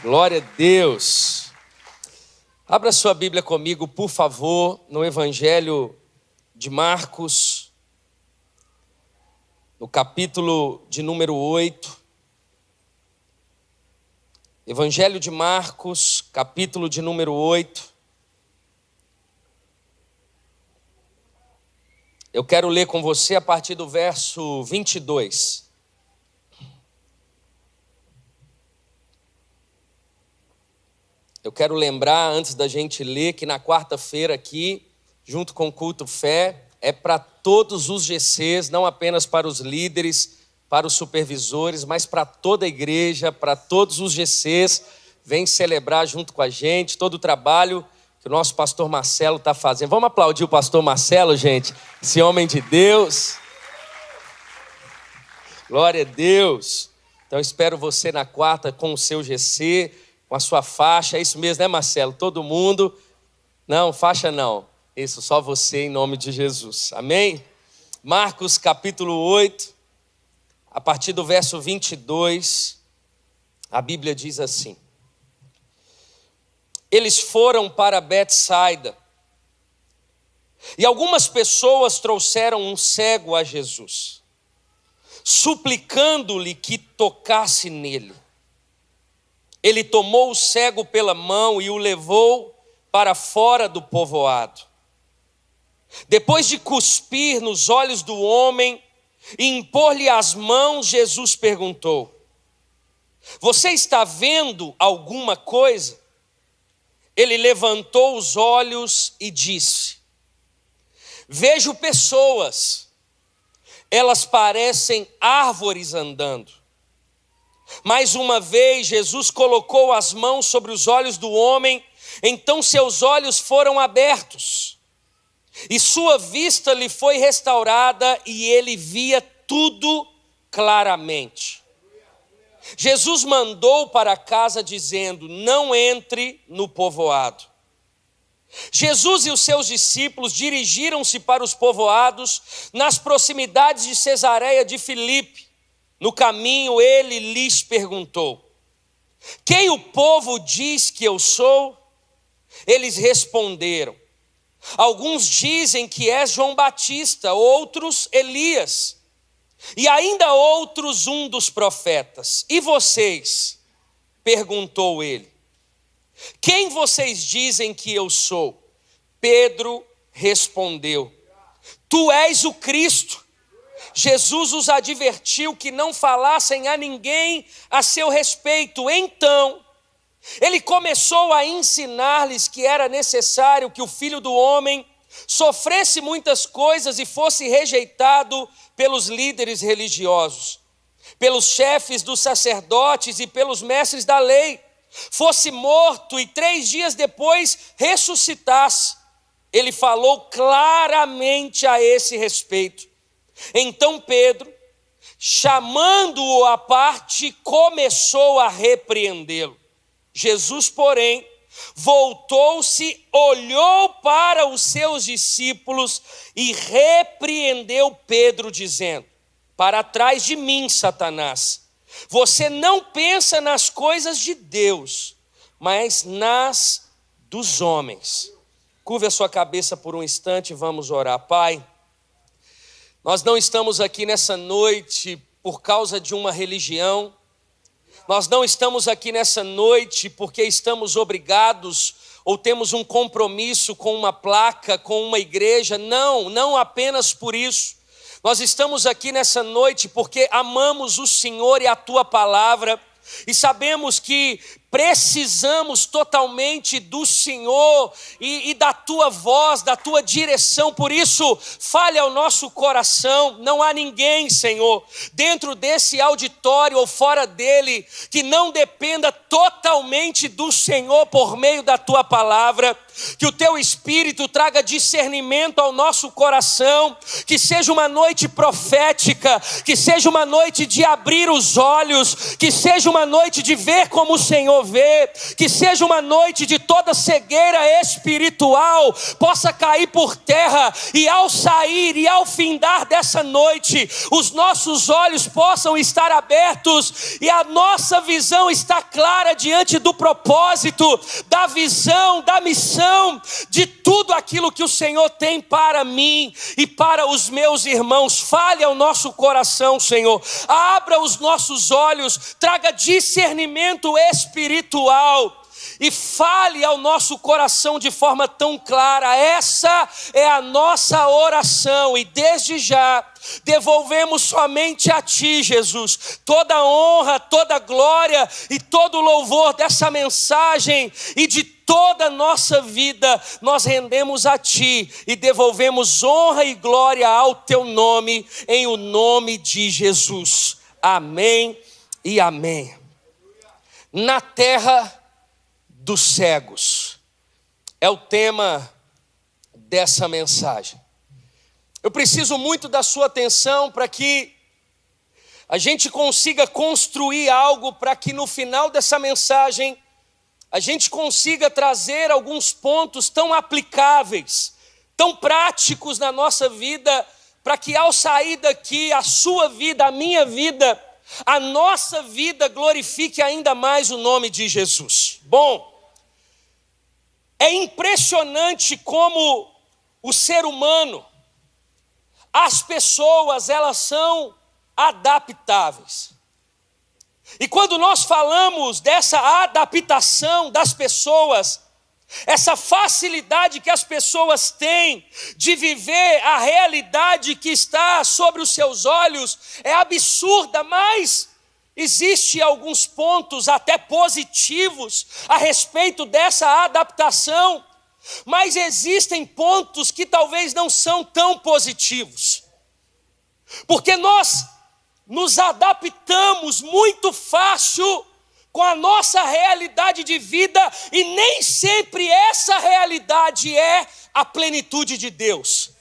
Glória a Deus. Abra sua Bíblia comigo, por favor, no Evangelho de Marcos, no capítulo de número 8. Evangelho de Marcos, capítulo de número 8. Eu quero ler com você a partir do verso 22. Eu quero lembrar, antes da gente ler, que na quarta-feira aqui, junto com o Culto Fé, é para todos os GCs, não apenas para os líderes, para os supervisores, mas para toda a igreja, para todos os GCs. Vem celebrar junto com a gente todo o trabalho que o nosso pastor Marcelo está fazendo. Vamos aplaudir o pastor Marcelo, gente? Esse homem de Deus. Glória a Deus. Então espero você na quarta com o seu GC, com a sua faixa. É isso mesmo, né, Marcelo? Todo mundo. Não, faixa não. Isso, só você em nome de Jesus. Amém? Marcos capítulo 8, a partir do verso 22, a Bíblia diz assim: Eles foram para Betsaida, e algumas pessoas trouxeram um cego a Jesus, suplicando-lhe que tocasse nele. Ele tomou o cego pela mão e o levou para fora do povoado. Depois de cuspir nos olhos do homem e impor-lhe as mãos, Jesus perguntou: Você está vendo alguma coisa? Ele levantou os olhos e disse: Vejo pessoas, elas parecem árvores andando. Mais uma vez, Jesus colocou as mãos sobre os olhos do homem, então seus olhos foram abertos, e sua vista lhe foi restaurada, e ele via tudo claramente. Jesus mandou para casa dizendo: Não entre no povoado. Jesus e os seus discípulos dirigiram-se para os povoados nas proximidades de Cesareia de Filipe. No caminho ele lhes perguntou: Quem o povo diz que eu sou? Eles responderam: Alguns dizem que és João Batista, outros Elias, e ainda outros um dos profetas. E vocês? Perguntou ele. Quem vocês dizem que eu sou? Pedro respondeu: Tu és o Cristo. Jesus os advertiu que não falassem a ninguém a seu respeito. Então, ele começou a ensinar-lhes que era necessário que o Filho do Homem sofresse muitas coisas e fosse rejeitado pelos líderes religiosos, pelos chefes dos sacerdotes e pelos mestres da lei, fosse morto e 3 dias depois ressuscitasse. Ele falou claramente a esse respeito. Então Pedro, chamando-o à parte, começou a repreendê-lo. Jesus, porém, voltou-se, olhou para os seus discípulos e repreendeu Pedro, dizendo: Para trás de mim, Satanás, você não pensa nas coisas de Deus, mas nas dos homens. Curve a sua cabeça por um instante e vamos orar. Pai, nós não estamos aqui nessa noite por causa de uma religião. Nós não estamos aqui nessa noite porque estamos obrigados ou temos um compromisso com uma placa, com uma igreja. Não, não apenas por isso. Nós estamos aqui nessa noite porque amamos o Senhor e a Tua palavra e sabemos que precisamos totalmente do Senhor e da Tua voz, da Tua direção. Por isso, fale ao nosso coração. Não há ninguém, Senhor, dentro desse auditório ou fora dele, que não dependa totalmente do Senhor por meio da Tua palavra. Que o Teu Espírito traga discernimento ao nosso coração, que seja uma noite profética, que seja uma noite de abrir os olhos, que seja uma noite de ver como o Senhor mover, que seja uma noite de toda cegueira espiritual possa cair por terra, e ao sair e ao findar dessa noite, os nossos olhos possam estar abertos e a nossa visão está clara diante do propósito, da visão, da missão, de tudo aquilo que o Senhor tem para mim e para os meus irmãos. Fale ao nosso coração, Senhor, abra os nossos olhos, traga discernimento espiritual e fale ao nosso coração de forma tão clara. Essa é a nossa oração, e desde já devolvemos somente a Ti, Jesus, toda a honra, toda a glória e todo o louvor dessa mensagem e de toda a nossa vida. Nós rendemos a Ti e devolvemos honra e glória ao Teu nome, em o nome de Jesus. Amém e amém. Na terra dos cegos é o tema dessa mensagem. Eu preciso muito da sua atenção para que a gente consiga construir algo, para que no final dessa mensagem a gente consiga trazer alguns pontos tão aplicáveis, tão práticos na nossa vida, para que ao sair daqui a sua vida, a minha vida, a nossa vida glorifique ainda mais o nome de Jesus. Bom, é impressionante como o ser humano, as pessoas, elas são adaptáveis. E quando nós falamos dessa adaptação das pessoas, essa facilidade que as pessoas têm de viver a realidade que está sobre os seus olhos é absurda, mas existem alguns pontos até positivos a respeito dessa adaptação, mas existem pontos que talvez não são tão positivos, porque nós nos adaptamos muito fácil com a nossa realidade de vida, e nem sempre essa realidade é a plenitude de Deus.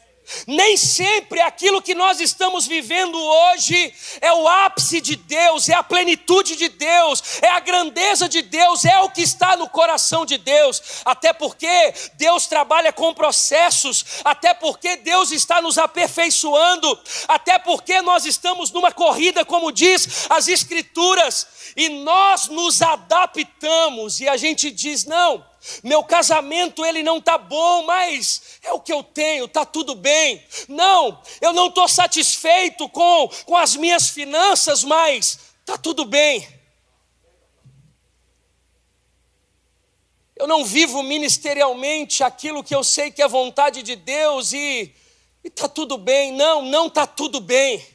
Nem sempre aquilo que nós estamos vivendo hoje é o ápice de Deus, é a plenitude de Deus, é a grandeza de Deus, é o que está no coração de Deus. Até porque Deus trabalha com processos, até porque Deus está nos aperfeiçoando, até porque nós estamos numa corrida, como diz as Escrituras, e nós nos adaptamos, e a gente diz: não, meu casamento ele não está bom, mas é o que eu tenho, está tudo bem. Não, eu não estou satisfeito com as minhas finanças, mas está tudo bem. Eu não vivo ministerialmente aquilo que eu sei que é vontade de Deus e está tudo bem. Não, não está tudo bem.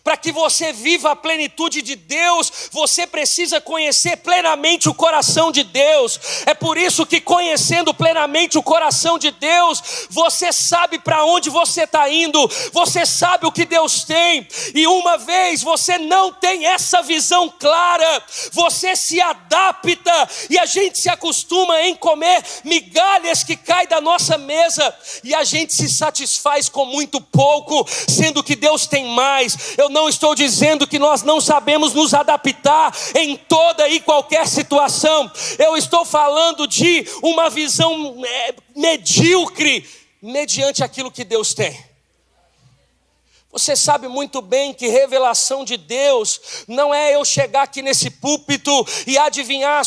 Para que você viva a plenitude de Deus, você precisa conhecer plenamente o coração de Deus. É por isso que, conhecendo plenamente o coração de Deus, você sabe para onde você está indo, você sabe o que Deus tem. E uma vez você não tem essa visão clara, você se adapta, e a gente se acostuma em comer migalhas que caem da nossa mesa, e a gente se satisfaz com muito pouco, sendo que Deus tem mais. Eu não estou dizendo que nós não sabemos nos adaptar em toda e qualquer situação. Eu estou falando de uma visão medíocre mediante aquilo que Deus tem. Você sabe muito bem que revelação de Deus não é eu chegar aqui nesse púlpito e adivinhar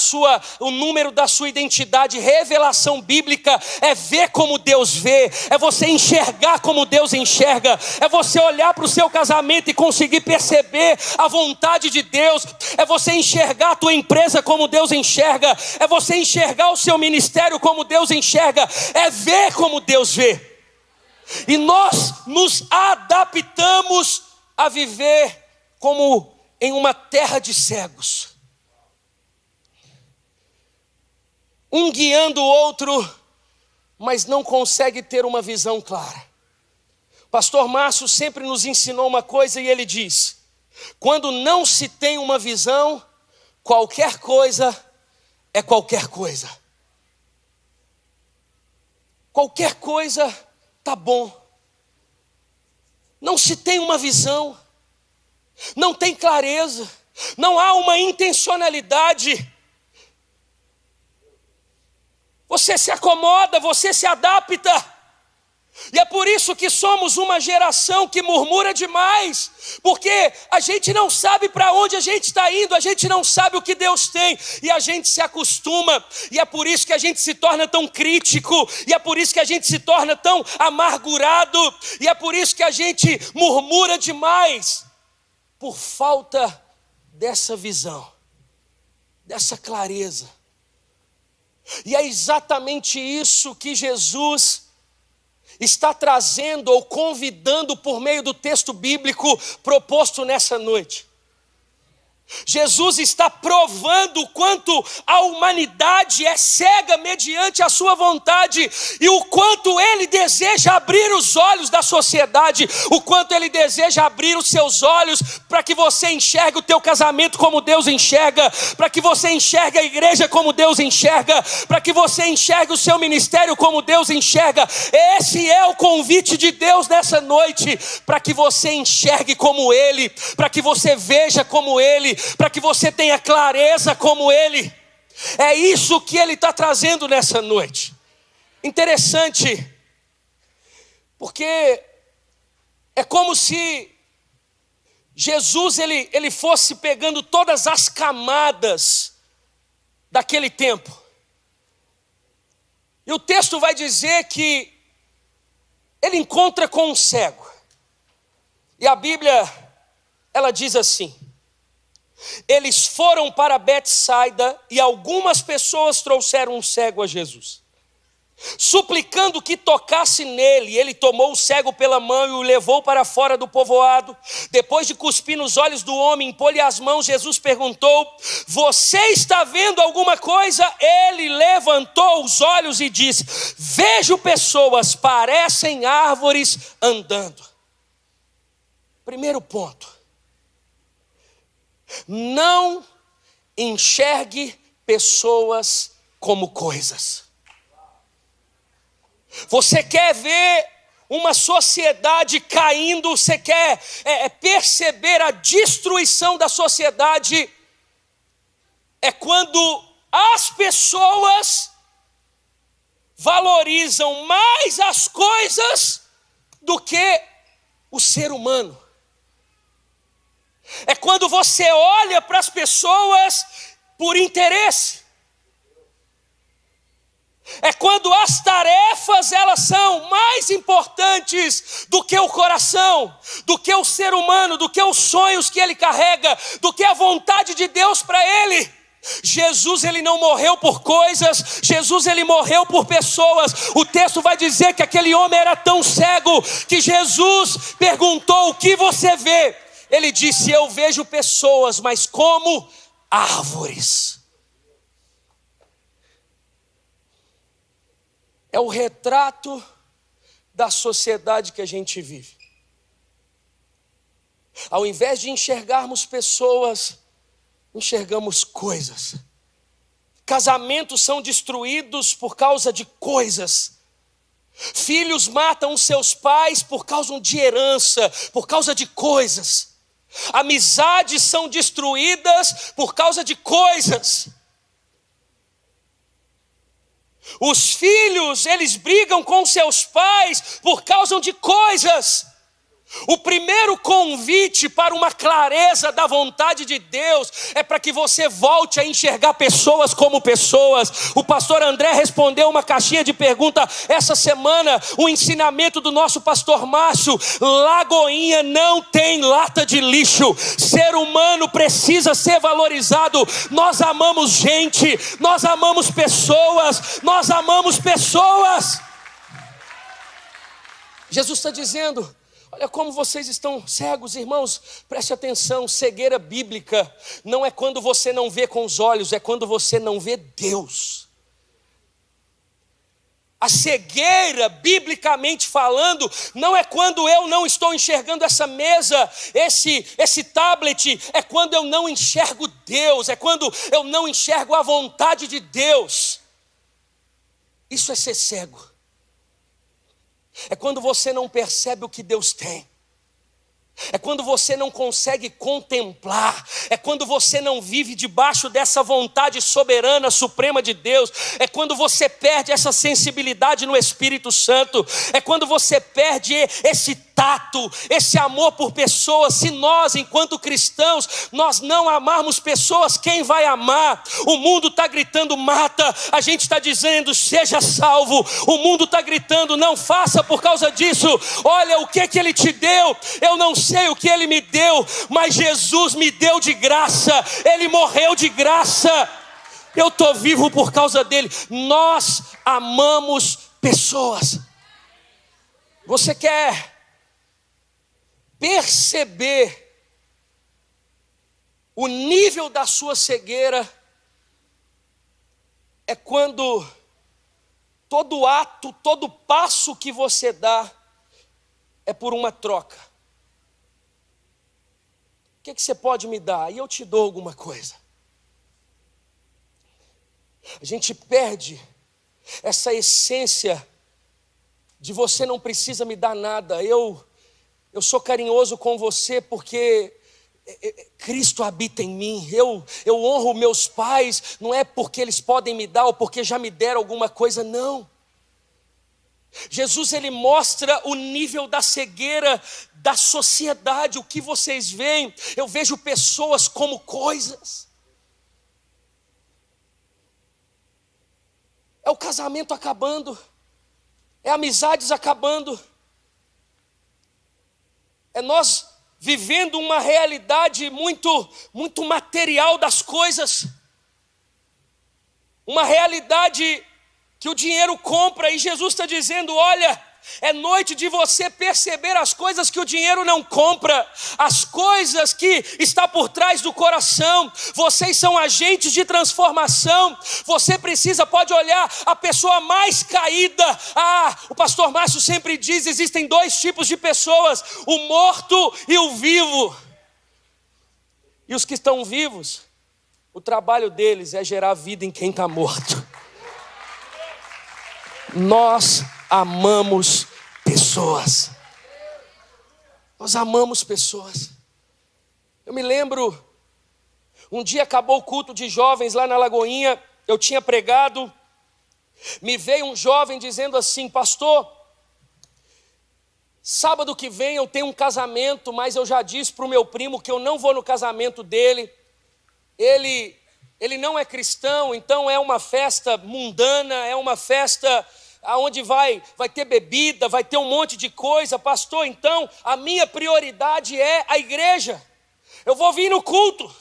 o número da sua identidade. Revelação bíblica é ver como Deus vê, é você enxergar como Deus enxerga, é você olhar para o seu casamento e conseguir perceber a vontade de Deus, é você enxergar a tua empresa como Deus enxerga, é você enxergar o seu ministério como Deus enxerga, é ver como Deus vê. E nós nos adaptamos a viver como em uma terra de cegos. Um guiando o outro, mas não consegue ter uma visão clara. Pastor Márcio sempre nos ensinou uma coisa, e ele diz: quando não se tem uma visão, qualquer coisa é qualquer coisa. Qualquer coisa tá bom. Não se tem uma visão, não tem clareza, não há uma intencionalidade. você se acomoda, você se adapta. E é por isso que somos uma geração que murmura demais, porque a gente não sabe para onde a gente está indo, a gente não sabe o que Deus tem, e a gente se acostuma, e é por isso que a gente se torna tão crítico, e é por isso que a gente se torna tão amargurado, e é por isso que a gente murmura demais, por falta dessa visão, dessa clareza. E é exatamente isso que Jesus está trazendo ou convidando por meio do texto bíblico proposto nessa noite. Jesus está provando o quanto a humanidade é cega mediante a sua vontade e o quanto ele deseja abrir os olhos da sociedade, o quanto ele deseja abrir os seus olhos para que você enxergue o teu casamento como Deus enxerga, para que você enxergue a igreja como Deus enxerga, para que você enxergue o seu ministério como Deus enxerga. Esse é o convite de Deus nessa noite, para que você enxergue como Ele, para que você veja como Ele, para que você tenha clareza como Ele. É isso que Ele está trazendo nessa noite. Interessante, porque é como se Jesus ele fosse pegando todas as camadas daquele tempo. E o texto vai dizer que ele encontra com um cego. E a Bíblia, ela diz assim: eles foram para Betsaida e algumas pessoas trouxeram um cego a Jesus, suplicando que tocasse nele. Ele tomou o cego pela mão e o levou para fora do povoado. Depois de cuspir nos olhos do homem, impor-lhe as mãos, Jesus perguntou: você está vendo alguma coisa? Ele levantou os olhos e disse: vejo pessoas, parecem árvores andando. Primeiro ponto: não enxergue pessoas como coisas. Você quer ver uma sociedade caindo, você quer perceber a destruição da sociedade, é quando as pessoas valorizam mais as coisas do que o ser humano. É quando você olha para as pessoas por interesse. É quando as tarefas elas são mais importantes do que o coração, do que o ser humano, do que os sonhos que ele carrega, do que a vontade de Deus para ele. Jesus ele não morreu por coisas, Jesus ele morreu por pessoas. O texto vai dizer que aquele homem era tão cego que Jesus perguntou: o que você vê? Ele disse: eu vejo pessoas, mas como árvores. É o retrato da sociedade que a gente vive. Ao invés de enxergarmos pessoas, enxergamos coisas. Casamentos são destruídos por causa de coisas. Filhos matam seus pais por causa de herança, por causa de coisas. Amizades são destruídas por causa de coisas. Os filhos, eles brigam com seus pais por causa de coisas. O primeiro convite para uma clareza da vontade de Deus é para que você volte a enxergar pessoas como pessoas. O pastor André respondeu uma caixinha de pergunta essa semana, o ensinamento do nosso pastor Márcio: Lagoinha não tem lata de lixo. Ser humano precisa ser valorizado. Nós amamos gente, nós amamos pessoas, nós amamos pessoas. Jesus está dizendo: olha como vocês estão cegos, irmãos, preste atenção. Cegueira bíblica não é quando você não vê com os olhos, é quando você não vê Deus. A cegueira, biblicamente falando, não é quando eu não estou enxergando essa mesa, esse tablet, é quando eu não enxergo Deus, é quando eu não enxergo a vontade de Deus. Isso é ser cego. É quando você não percebe o que Deus tem. É quando você não consegue contemplar, é quando você não vive debaixo dessa vontade soberana, suprema de Deus, é quando você perde essa sensibilidade no Espírito Santo, é quando você perde esse tato, esse amor por pessoas. Se nós, enquanto cristãos, nós não amarmos pessoas, quem vai amar? O mundo está gritando mata, a gente está dizendo seja salvo, o mundo está gritando não faça por causa disso. Olha o que ele te deu, eu não sei o que ele me deu, mas Jesus me deu de graça, ele morreu de graça, eu estou vivo por causa dele. Nós amamos pessoas. Você quer perceber o nível da sua cegueira? É quando todo ato, todo passo que você dá é por uma troca. O que você pode me dar? E eu te dou alguma coisa. A gente perde essa essência de você não precisa me dar nada. Eu sou carinhoso com você porque Cristo habita em mim. Eu honro meus pais, não é porque eles podem me dar ou porque já me deram alguma coisa, não. Jesus, ele mostra o nível da cegueira da sociedade. O que vocês veem? Eu vejo pessoas como coisas. É o casamento acabando, é amizades acabando, é nós vivendo uma realidade muito material das coisas, uma realidade que o dinheiro compra, e Jesus está dizendo: olha, é noite de você perceber as coisas que o dinheiro não compra, as coisas que está por trás do coração. Vocês são agentes de transformação. Você pode olhar a pessoa mais caída. O pastor Márcio sempre diz, existem dois tipos de pessoas: o morto e o vivo. E os que estão vivos, o trabalho deles é gerar vida em quem está morto. Nós amamos pessoas. Nós amamos pessoas. Eu me lembro, um dia acabou o culto de jovens lá na Lagoinha, eu tinha pregado, me veio um jovem dizendo assim: pastor, sábado que vem eu tenho um casamento, mas eu já disse para o meu primo que eu não vou no casamento dele. Ele não é cristão, então é uma festa mundana, é uma festa onde vai ter bebida, vai ter um monte de coisa. Pastor, então a minha prioridade é a igreja. Eu vou vir no culto.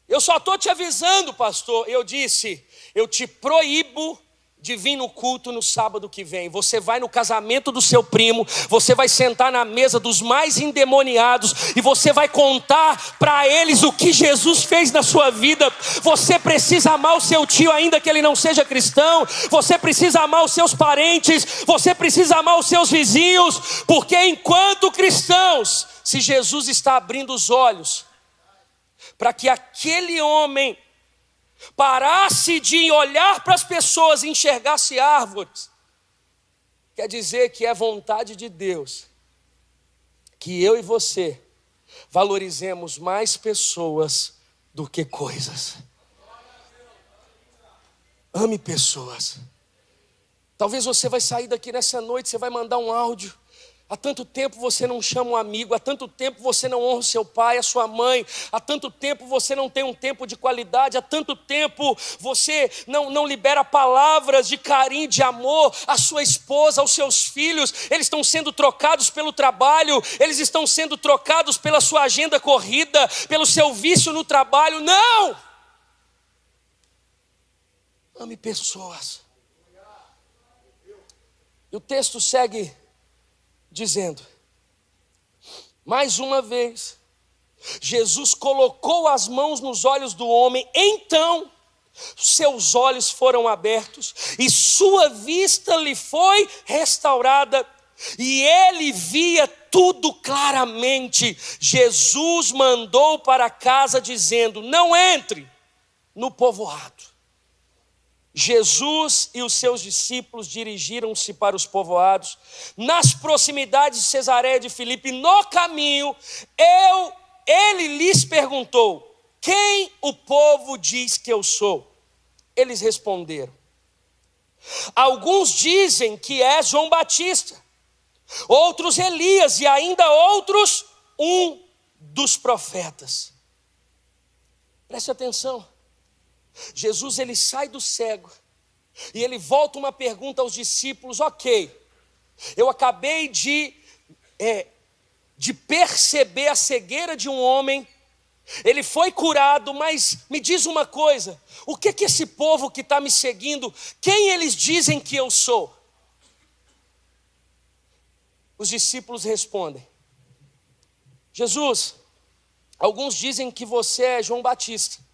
Eu só estou te avisando, pastor. Eu disse: eu te proíbo de vir no culto no sábado que vem. Você vai no casamento do seu primo, você vai sentar na mesa dos mais endemoniados e você vai contar para eles o que Jesus fez na sua vida. Você precisa amar o seu tio ainda que ele não seja cristão, você precisa amar os seus parentes, você precisa amar os seus vizinhos, porque enquanto cristãos, se Jesus está abrindo os olhos para que aquele homem parasse de olhar para as pessoas e enxergasse árvores, quer dizer que é vontade de Deus que eu e você valorizemos mais pessoas do que coisas. Ame pessoas. Talvez você vai sair daqui nessa noite, você vai mandar um áudio: há tanto tempo você não chama um amigo, há tanto tempo você não honra o seu pai, a sua mãe, há tanto tempo você não tem um tempo de qualidade, há tanto tempo você não libera palavras de carinho, de amor à sua esposa, aos seus filhos. Eles estão sendo trocados pelo trabalho, eles estão sendo trocados pela sua agenda corrida, pelo seu vício no trabalho. Não! Ame pessoas. E o texto segue dizendo: mais uma vez, Jesus colocou as mãos nos olhos do homem, então seus olhos foram abertos e sua vista lhe foi restaurada, e ele via tudo claramente. Jesus mandou para casa dizendo: não entre no povoado. Jesus e os seus discípulos dirigiram-se para os povoados, nas proximidades de Cesareia de Filipe. No caminho, ele lhes perguntou: quem o povo diz que eu sou? Eles responderam: alguns dizem que é João Batista, outros Elias e ainda outros um dos profetas. Preste atenção. Jesus, ele sai do cego e ele volta uma pergunta aos discípulos: ok, eu acabei de perceber a cegueira de um homem, ele foi curado, mas me diz uma coisa, o que esse povo que está me seguindo, quem eles dizem que eu sou? Os discípulos respondem: Jesus, alguns dizem que você é João Batista,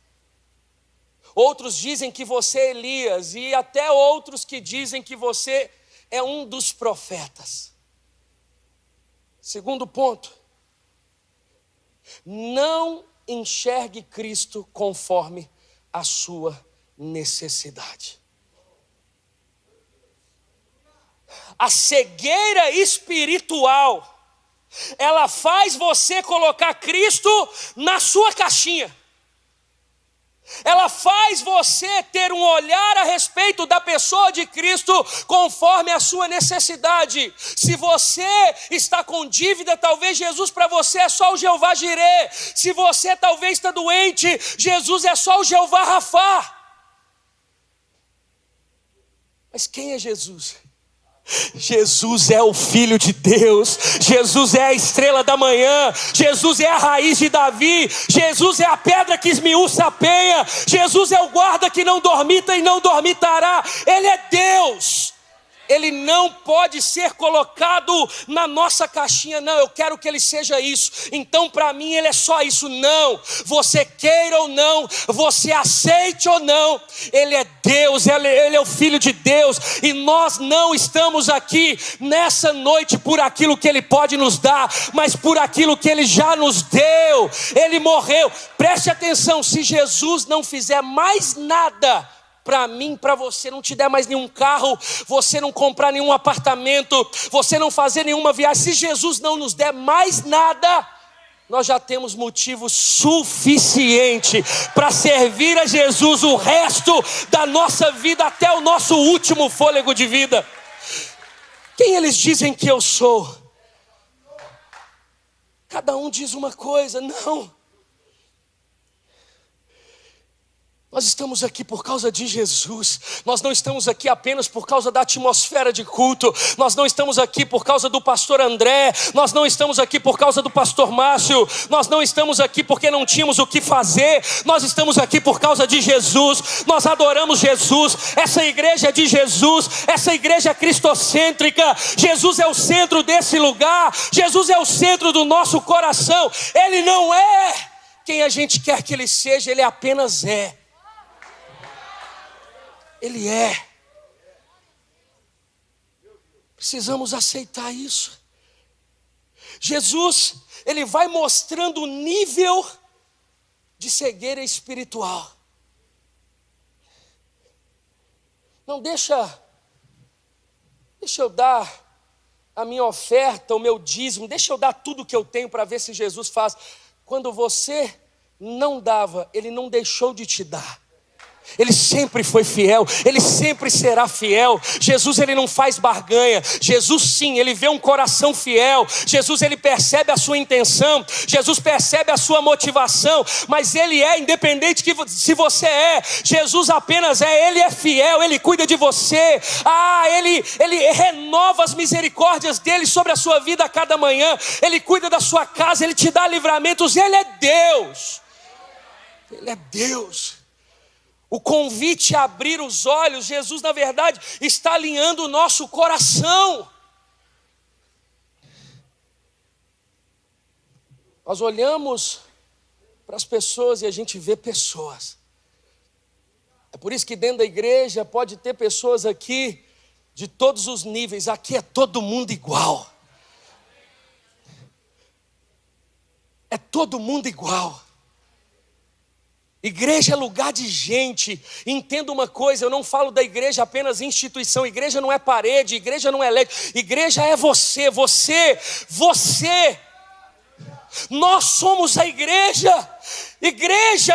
outros dizem que você é Elias, e até outros que dizem que você é um dos profetas. Segundo ponto: não enxergue Cristo conforme a sua necessidade. A cegueira espiritual, ela faz você colocar Cristo na sua caixinha. Ela faz você ter um olhar a respeito da pessoa de Cristo conforme a sua necessidade. Se você está com dívida, talvez Jesus para você é só o Jeová Jirê. Se você talvez está doente, Jesus é só o Jeová Rafá. Mas quem é Jesus? Jesus é o Filho de Deus, Jesus é a estrela da manhã, Jesus é a raiz de Davi, Jesus é a pedra que esmiuça a penha, Jesus é o guarda que não dormita e não dormitará. Ele é Deus. Ele não pode ser colocado na nossa caixinha. Não, eu quero que ele seja isso, então para mim ele é só isso. Não, você queira ou não, você aceite ou não, ele é Deus, ele é o Filho de Deus. E nós não estamos aqui nessa noite por aquilo que ele pode nos dar, mas por aquilo que ele já nos deu. Ele morreu. Preste atenção, se Jesus não fizer mais nada para mim, para você, não te der mais nenhum carro, você não comprar nenhum apartamento, você não fazer nenhuma viagem, se Jesus não nos der mais nada, nós já temos motivo suficiente para servir a Jesus o resto da nossa vida, até o nosso último fôlego de vida. Quem eles dizem que eu sou? Cada um diz uma coisa. Não, nós estamos aqui por causa de Jesus. Nós não estamos aqui apenas por causa da atmosfera de culto. Nós não estamos aqui por causa do pastor André. Nós não estamos aqui por causa do pastor Márcio. Nós não estamos aqui porque não tínhamos o que fazer. Nós estamos aqui por causa de Jesus. Nós adoramos Jesus. Essa igreja é de Jesus. Essa igreja é cristocêntrica. Jesus é o centro desse lugar. Jesus é o centro do nosso coração. Ele não é quem a gente quer que ele seja. Ele apenas é. Ele é. Precisamos aceitar isso. Jesus, ele vai mostrando o nível de cegueira espiritual. Não deixa eu dar a minha oferta, o meu dízimo, deixa eu dar tudo que eu tenho para ver se Jesus faz. Quando você não dava, ele não deixou de te dar. Ele sempre foi fiel, ele sempre será fiel. Jesus, ele não faz barganha. Jesus, sim, ele vê um coração fiel. Jesus, ele percebe a sua intenção. Jesus percebe a sua motivação. Mas ele é independente se você é. Jesus apenas é, ele é fiel, ele cuida de você. Ele renova as misericórdias dele sobre a sua vida a cada manhã. Ele cuida da sua casa, ele te dá livramentos. Ele é Deus. Ele é Deus. O convite a abrir os olhos, Jesus na verdade está alinhando o nosso coração. Nós olhamos para as pessoas e a gente vê pessoas. É por isso que dentro da igreja pode ter pessoas aqui de todos os níveis. Aqui é todo mundo igual. É todo mundo igual. Igreja é lugar de gente. Entenda uma coisa, eu não falo da igreja apenas instituição. Igreja não é parede, igreja não é leite. Igreja é você. Nós somos a igreja. Igreja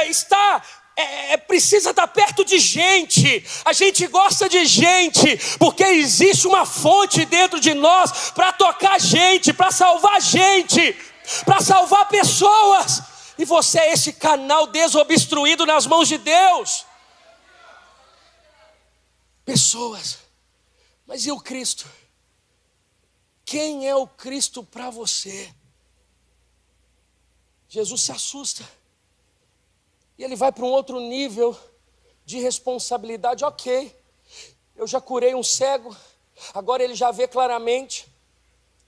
precisa estar perto de gente. A gente gosta de gente, porque existe uma fonte dentro de nós para tocar gente, para salvar gente, para salvar pessoas. E você é esse canal desobstruído nas mãos de Deus. Pessoas. Mas e o Cristo? Quem é o Cristo para você? Jesus se assusta. E ele vai para um outro nível de responsabilidade. Ok, eu já curei um cego, agora ele já vê claramente.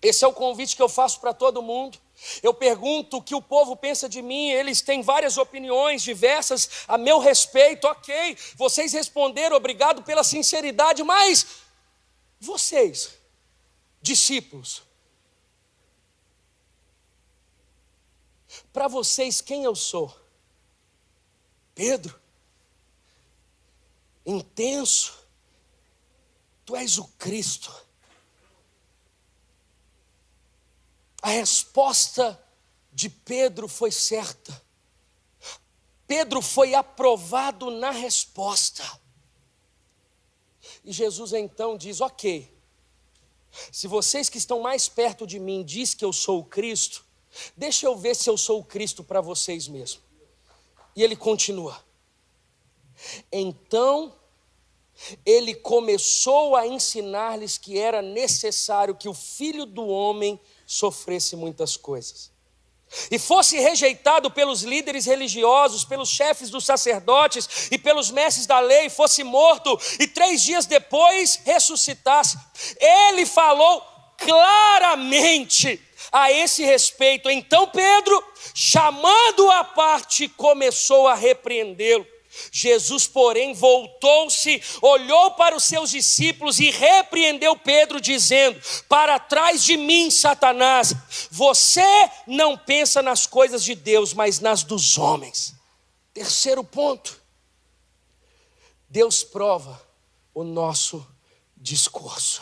Esse é o convite que eu faço para todo mundo. Eu pergunto o que o povo pensa de mim. Eles têm várias opiniões diversas a meu respeito. Ok, vocês responderam, obrigado pela sinceridade. Mas vocês, discípulos, para vocês quem eu sou? Pedro? Intenso? Tu és o Cristo? A resposta de Pedro foi certa. Pedro foi aprovado na resposta. E Jesus então diz: ok, se vocês que estão mais perto de mim diz que eu sou o Cristo, deixa eu ver se eu sou o Cristo para vocês mesmos. E ele continua. Então ele começou a ensinar-lhes que era necessário que o Filho do Homem sofresse muitas coisas e fosse rejeitado pelos líderes religiosos, pelos chefes dos sacerdotes e pelos mestres da lei, fosse morto e 3 dias depois ressuscitasse. Ele falou claramente a esse respeito. Então Pedro, chamando-o à parte, começou a repreendê-lo. Jesus, porém, voltou-se, olhou para os seus discípulos e repreendeu Pedro, dizendo: para trás de mim, Satanás, você não pensa nas coisas de Deus, mas nas dos homens. Terceiro ponto: Deus prova o nosso discurso.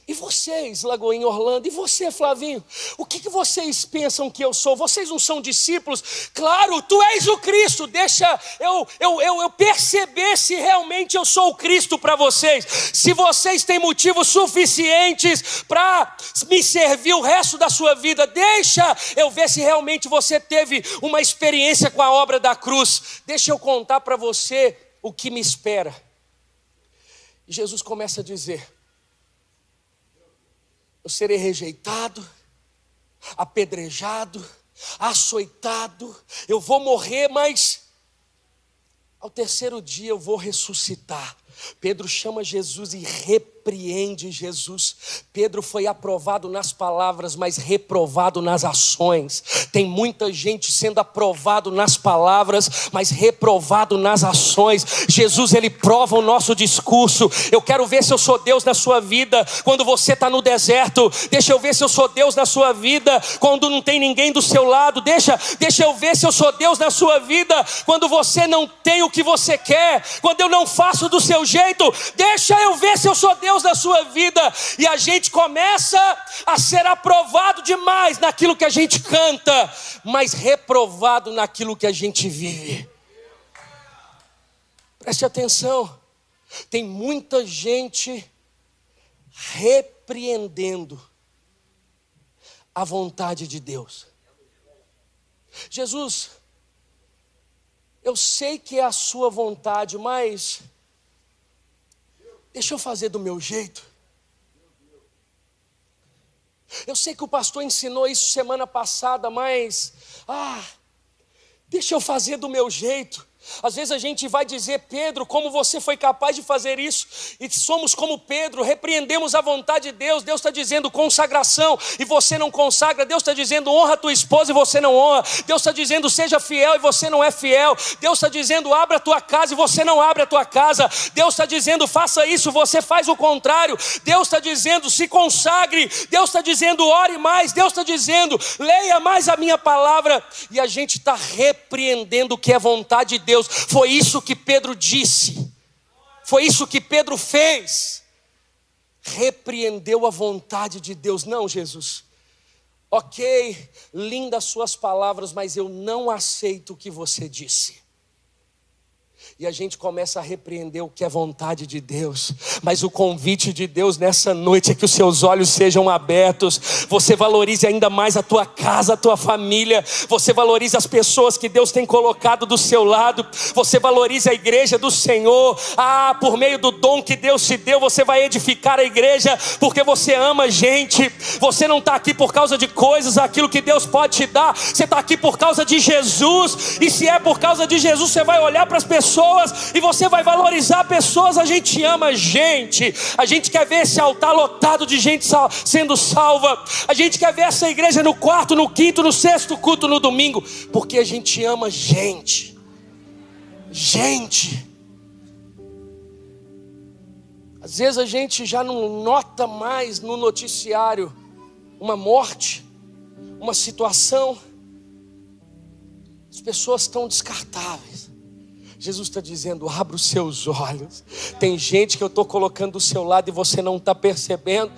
E vocês, Lagoinha, Orlando, e você, Flavinho, o que vocês pensam que eu sou? Vocês não são discípulos? Claro, tu és o Cristo. Deixa eu perceber se realmente eu sou o Cristo para vocês. Se vocês têm motivos suficientes para me servir o resto da sua vida, deixa eu ver se realmente você teve uma experiência com a obra da cruz. Deixa eu contar para você o que me espera. E Jesus começa a dizer: eu serei rejeitado, apedrejado, açoitado, eu vou morrer, mas ao 3º dia eu vou ressuscitar. Pedro chama Jesus e repreende Jesus. Pedro foi aprovado nas palavras, mas reprovado nas ações. Tem muita gente sendo aprovado nas palavras, mas reprovado nas ações. Jesus, ele prova o nosso discurso. Eu quero ver se eu sou Deus na sua vida quando você está no deserto. Deixa eu ver se eu sou Deus na sua vida quando não tem ninguém do seu lado. Deixa eu ver se eu sou Deus na sua vida quando você não tem o que você quer, quando eu não faço do seu jeito. Deixa eu ver se eu sou Deus na sua vida. E a gente começa a ser aprovado demais naquilo que a gente canta, mas reprovado naquilo que a gente vive. Preste atenção, tem muita gente repreendendo a vontade de Deus. Jesus, eu sei que é a sua vontade, mas deixa eu fazer do meu jeito. Eu sei que o pastor ensinou isso semana passada, mas deixa eu fazer do meu jeito. Às vezes a gente vai dizer: Pedro, como você foi capaz de fazer isso? E somos como Pedro, repreendemos a vontade de Deus. Deus está dizendo consagração e você não consagra. Deus está dizendo honra a tua esposa e você não honra. Deus está dizendo seja fiel e você não é fiel. Deus está dizendo abra a tua casa e você não abre a tua casa. Deus está dizendo faça isso, você faz o contrário. Deus está dizendo se consagre. Deus está dizendo ore mais. Deus está dizendo leia mais a minha palavra. E a gente está repreendendo o que é vontade de Deus. Foi isso que Pedro disse, foi isso que Pedro fez, repreendeu a vontade de Deus. Não, Jesus, ok, lindas suas palavras, mas eu não aceito o que você disse. E a gente começa a repreender o que é vontade de Deus. Mas o convite de Deus nessa noite é que os seus olhos sejam abertos. Você valorize ainda mais a tua casa, a tua família. Você valorize as pessoas que Deus tem colocado do seu lado. Você valorize a igreja do Senhor. Por meio do dom que Deus te deu, você vai edificar a igreja, porque você ama gente. Você não está aqui por causa de coisas, aquilo que Deus pode te dar. Você está aqui por causa de Jesus. E se é por causa de Jesus, você vai olhar para as pessoas e você vai valorizar pessoas. A gente ama gente. A gente quer ver esse altar lotado de gente sendo salva. A gente quer ver essa igreja no quarto, no quinto, no sexto culto, no domingo, porque a gente ama gente. Gente. Às vezes a gente já não nota mais no noticiário uma morte, uma situação. As pessoas estão descartáveis. Jesus está dizendo: abra os seus olhos. Tem gente que eu estou colocando do seu lado e você não está percebendo.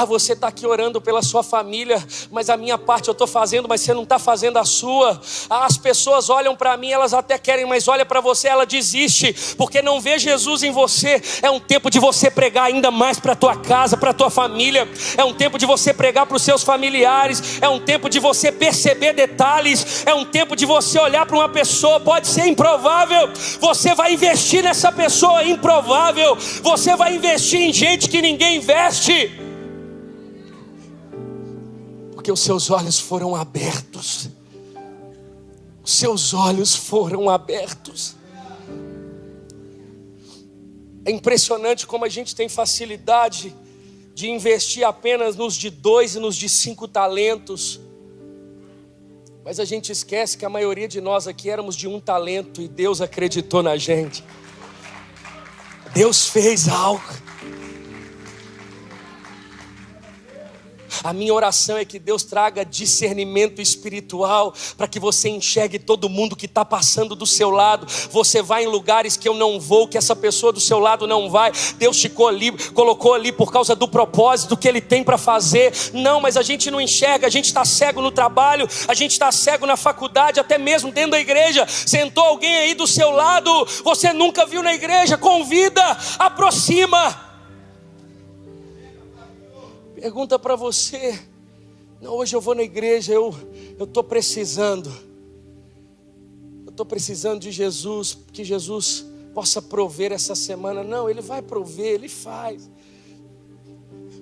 Você está aqui orando pela sua família, mas a minha parte eu estou fazendo, mas você não está fazendo a sua. As pessoas olham para mim, elas até querem, mas olha para você, ela desiste, porque não vê Jesus em você. É um tempo de você pregar ainda mais para a tua casa, para a tua família. É um tempo de você pregar para os seus familiares. É um tempo de você perceber detalhes. É um tempo de você olhar para uma pessoa, pode ser improvável, você vai investir nessa pessoa improvável. Você vai investir em gente que ninguém investe, porque os seus olhos foram abertos. Os seus olhos foram abertos. É impressionante como a gente tem facilidade de investir apenas nos de 2 e nos de 5 talentos. Mas a gente esquece que a maioria de nós aqui éramos de 1 talento e Deus acreditou na gente. Deus fez algo. A minha oração é que Deus traga discernimento espiritual para que você enxergue todo mundo que está passando do seu lado. Você vai em lugares que eu não vou, que essa pessoa do seu lado não vai. Deus te colocou ali por causa do propósito que Ele tem para fazer. Não, mas a gente não enxerga, a gente está cego no trabalho, a gente está cego na faculdade, até mesmo dentro da igreja. Sentou alguém aí do seu lado, você nunca viu na igreja, convida, aproxima. Pergunta para você: não, hoje eu vou na igreja, eu estou precisando. Eu estou precisando de Jesus, que Jesus possa prover essa semana. Não, Ele vai prover, Ele faz.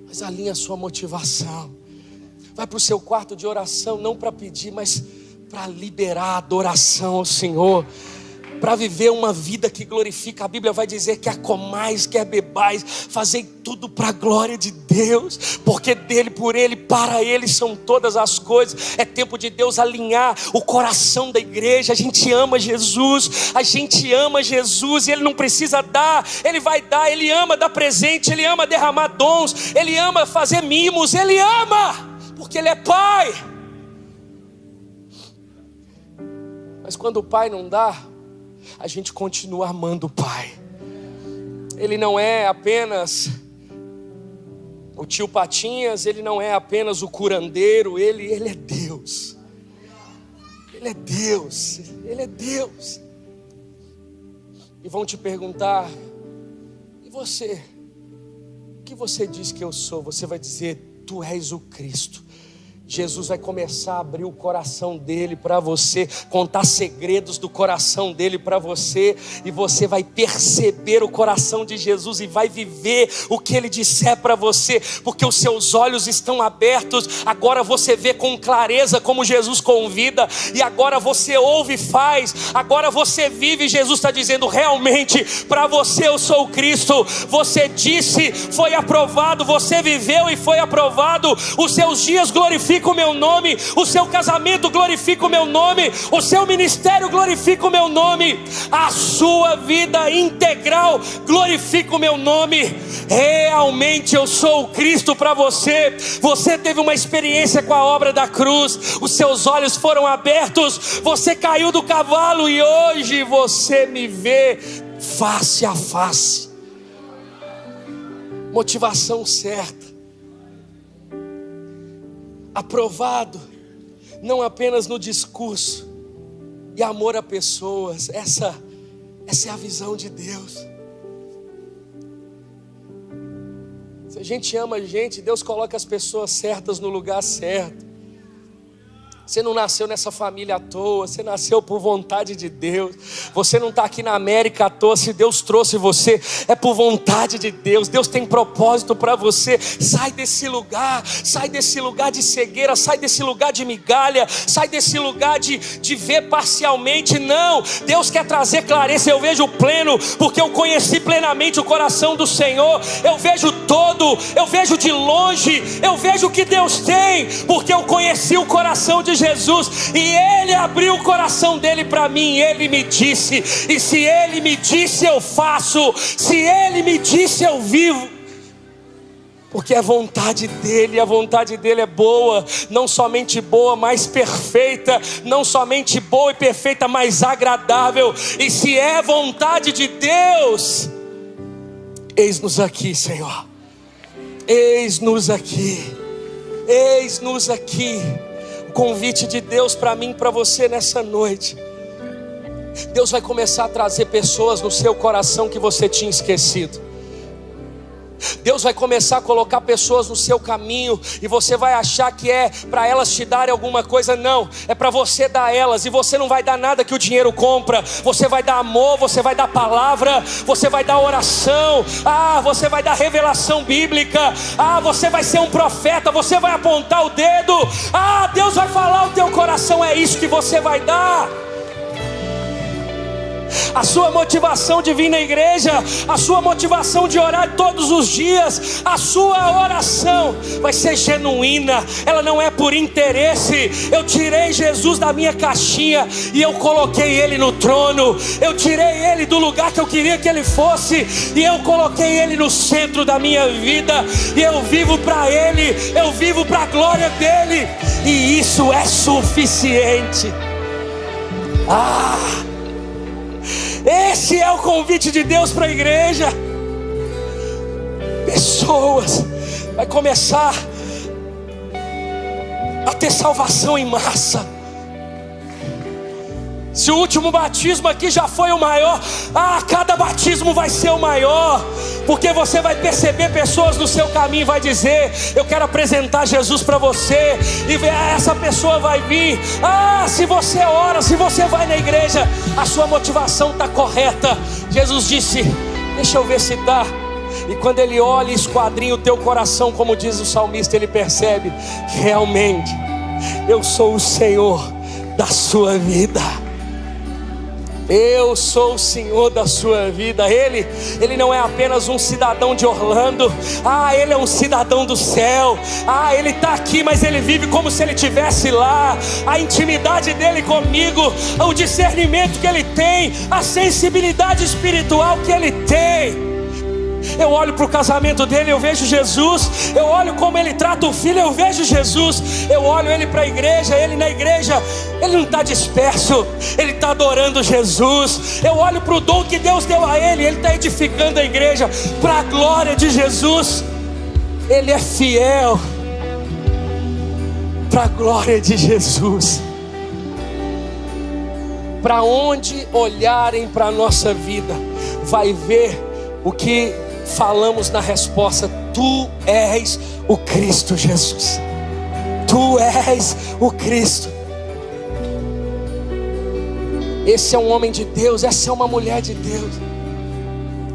Mas alinha a sua motivação. Vai para o seu quarto de oração, não para pedir, mas para liberar a adoração ao Senhor. Para viver uma vida que glorifica. A Bíblia vai dizer: quer comais, quer bebais, fazei tudo para a glória de Deus, porque dele, por ele, para ele são todas as coisas. É tempo de Deus alinhar o coração da igreja. A gente ama Jesus, a gente ama Jesus, e Ele não precisa dar, Ele vai dar. Ele ama dar presente, Ele ama derramar dons, Ele ama fazer mimos, Ele ama, porque Ele é Pai. Mas quando o Pai não dá, a gente continua amando o Pai. Ele não é apenas o tio Patinhas, Ele não é apenas o curandeiro, Ele é Deus. Ele é Deus, Ele é Deus. E vão te perguntar: e você? O que você diz que eu sou? Você vai dizer: tu és o Cristo. Jesus vai começar a abrir o coração dele para você, contar segredos do coração dele para você, e você vai perceber o coração de Jesus e vai viver o que ele disser para você, porque os seus olhos estão abertos. Agora você vê com clareza como Jesus convida, e agora você ouve e faz, agora você vive. Jesus está dizendo: realmente para você eu sou o Cristo. Você disse, foi aprovado, você viveu e foi aprovado. Os seus dias glorificam o meu nome, o seu casamento glorifica o meu nome, o seu ministério glorifica o meu nome, a sua vida integral glorifica o meu nome. Realmente eu sou o Cristo para você. Você teve uma experiência com a obra da cruz, os seus olhos foram abertos, você caiu do cavalo e hoje você me vê face a face. Motivação certa, aprovado, não apenas no discurso, e amor a pessoas. Essa é a visão de Deus. Se a gente ama a gente, Deus coloca as pessoas certas no lugar certo. Você não nasceu nessa família à toa, você nasceu por vontade de Deus. Você não está aqui na América à toa. Se Deus trouxe você, é por vontade de Deus. Deus tem propósito para você. Sai desse lugar de cegueira, sai desse lugar de migalha, sai desse lugar de ver parcialmente. Não, Deus quer trazer clareza. Eu vejo pleno, porque eu conheci plenamente o coração do Senhor. Eu vejo todo, eu vejo de longe, eu vejo o que Deus tem, porque eu conheci o coração de Jesus, e Ele abriu o coração dele para mim. Ele me disse, e se Ele me disse eu faço, se Ele me disse eu vivo, porque é vontade dele. A vontade dele é boa, não somente boa, mas perfeita. Não somente boa e perfeita, mas agradável. E se é vontade de Deus, eis-nos aqui, Senhor. Eis-nos aqui. Eis-nos aqui. Convite de Deus para mim e para você nessa noite. Deus vai começar a trazer pessoas no seu coração que você tinha esquecido. Deus vai começar a colocar pessoas no seu caminho, e você vai achar que é para elas te darem alguma coisa. Não, é para você dar a elas. E você não vai dar nada que o dinheiro compra. Você vai dar amor, você vai dar palavra, você vai dar oração, você vai dar revelação bíblica, você vai ser um profeta, você vai apontar o dedo, Deus vai falar o teu coração. É isso que você vai dar. A sua motivação de vir na igreja, a sua motivação de orar todos os dias, a sua oração vai ser genuína. Ela não é por interesse. Eu tirei Jesus da minha caixinha e eu coloquei Ele no trono. Eu tirei Ele do lugar que eu queria que Ele fosse, e eu coloquei Ele no centro da minha vida, e eu vivo para Ele, eu vivo para a glória dEle, e isso é suficiente. Esse é o convite de Deus para a igreja. Pessoas vai começar a ter salvação em massa. Se o último batismo aqui já foi o maior, cada batismo vai ser o maior, porque você vai perceber pessoas no seu caminho e vai dizer: eu quero apresentar Jesus para você, e essa pessoa vai vir. Se você ora, se você vai na igreja, a sua motivação está correta. Jesus disse: deixa eu ver se dá. E quando ele olha e esquadrinha o teu coração, como diz o salmista, ele percebe: realmente eu sou o Senhor da sua vida. Eu sou o Senhor da sua vida. Ele não é apenas um cidadão de Orlando. Ele é um cidadão do céu. Ele está aqui, mas ele vive como se ele estivesse lá. A intimidade dele comigo, o discernimento que ele tem, a sensibilidade espiritual que ele tem. Eu olho para o casamento dele, eu vejo Jesus. Eu olho como ele trata o filho, eu vejo Jesus. Eu olho ele para a igreja, ele na igreja, ele não está disperso, ele está adorando Jesus. Eu olho para o dom que Deus deu a ele está edificando a igreja para a glória de Jesus. Ele é fiel para a glória de Jesus. Para onde olharem para a nossa vida, vai ver o que falamos na resposta: tu és o Cristo Jesus. Tu Tu és o Cristo. Esse é um homem de Deus, essa é uma mulher de Deus.